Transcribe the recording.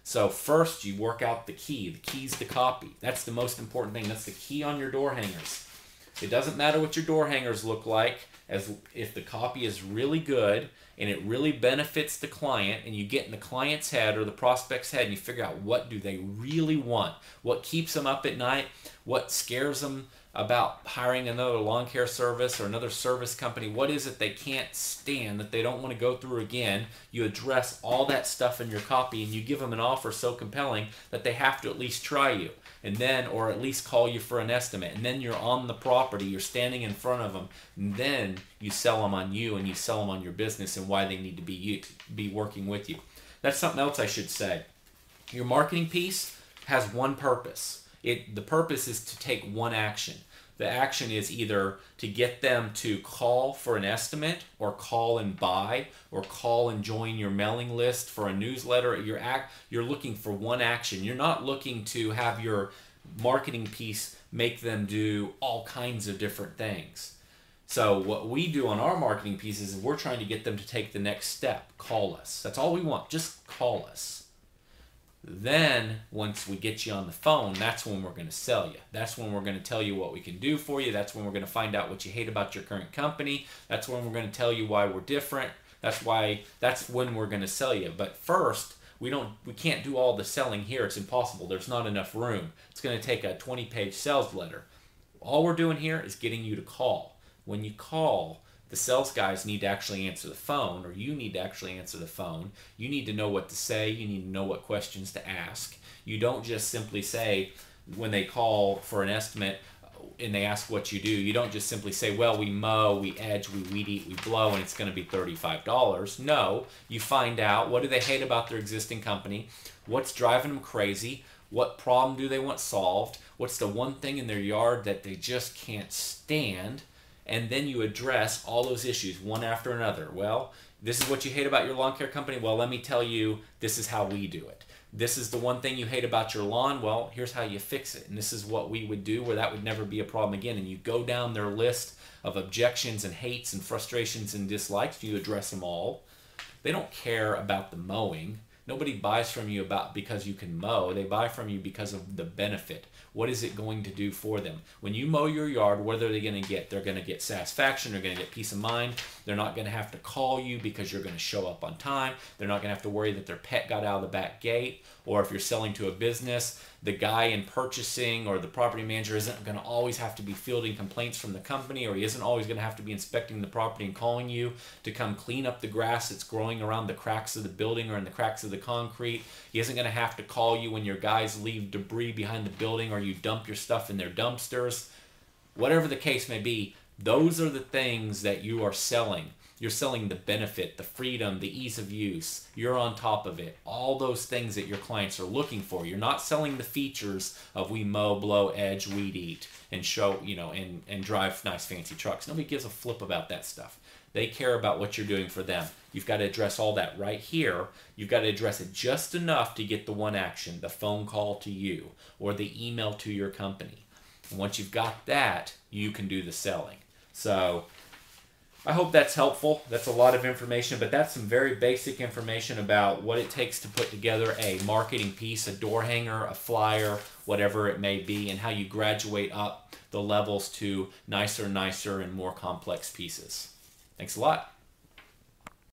So first you work out the key. The key's the copy. That's the most important thing. That's the key on your door hangers. It doesn't matter what your door hangers look like, as if the copy is really good and it really benefits the client, and you get in the client's head or the prospect's head and you figure out what do they really want, what keeps them up at night, what scares them about hiring another lawn care service or another service company. What is it they can't stand that they don't want to go through again? You address all that stuff in your copy, and you give them an offer so compelling that they have to at least try you, and then, or at least call you for an estimate. And then you're on the property, you're standing in front of them, and then you sell them on you, and you sell them on your business and why they need to be working with you. That's something else I should say. Your marketing piece has one purpose. The purpose is to take one action. The action is either to get them to call for an estimate, or call and buy, or call and join your mailing list for a newsletter. You're looking for one action. You're not looking to have your marketing piece make them do all kinds of different things. So what we do on our marketing pieces is we're trying to get them to take the next step. Call us. That's all we want. Just call us. Then, once we get you on the phone, that's when we're going to sell you. That's when we're going to tell you what we can do for you. That's when we're going to find out what you hate about your current company. That's when we're going to tell you why we're different. That's when we're going to sell you. But first, we can't do all the selling here. It's impossible. There's not enough room. It's going to take a 20-page sales letter. All we're doing here is getting you to call. When you call, the sales guys need to actually answer the phone, or you need to actually answer the phone. You need to know what to say. You need to know what questions to ask. You don't just simply say, when they call for an estimate and they ask what you do, you don't just simply say, well, we mow, we edge, we weed eat, we blow, and it's going to be $35. No, you find out, what do they hate about their existing company? What's driving them crazy? What problem do they want solved? What's the one thing in their yard that they just can't stand? And then you address all those issues one after another. Well, this is what you hate about your lawn care company. Well, let me tell you, this is how we do it. This is the one thing you hate about your lawn. Well, here's how you fix it. And this is what we would do where that would never be a problem again. And you go down their list of objections and hates and frustrations and dislikes. You address them all. They don't care about the mowing. Nobody buys from you because you can mow. They buy from you because of the benefit. What is it going to do for them? When you mow your yard, what are they going to get? They're going to get satisfaction. They're going to get peace of mind. They're not going to have to call you because you're going to show up on time. They're not going to have to worry that their pet got out of the back gate. Or if you're selling to a business, the guy in purchasing or the property manager isn't going to always have to be fielding complaints from the company, or he isn't always going to have to be inspecting the property and calling you to come clean up the grass that's growing around the cracks of the building or in the cracks of the concrete. He isn't going to have to call you when your guys leave debris behind the building or you dump your stuff in their dumpsters. Whatever the case may be, those are the things that you are selling. You're selling the benefit, the freedom, the ease of use. You're on top of it. All those things that your clients are looking for. You're not selling the features of we mow, blow, edge, weed eat, and show, and drive nice fancy trucks. Nobody gives a flip about that stuff. They care about what you're doing for them. You've got to address all that right here. You've got to address it just enough to get the one action, the phone call to you, or the email to your company. And once you've got that, you can do the selling. So I hope that's helpful. That's a lot of information, but that's some very basic information about what it takes to put together a marketing piece, a door hanger, a flyer, whatever it may be, and how you graduate up the levels to nicer and more complex pieces. Thanks a lot.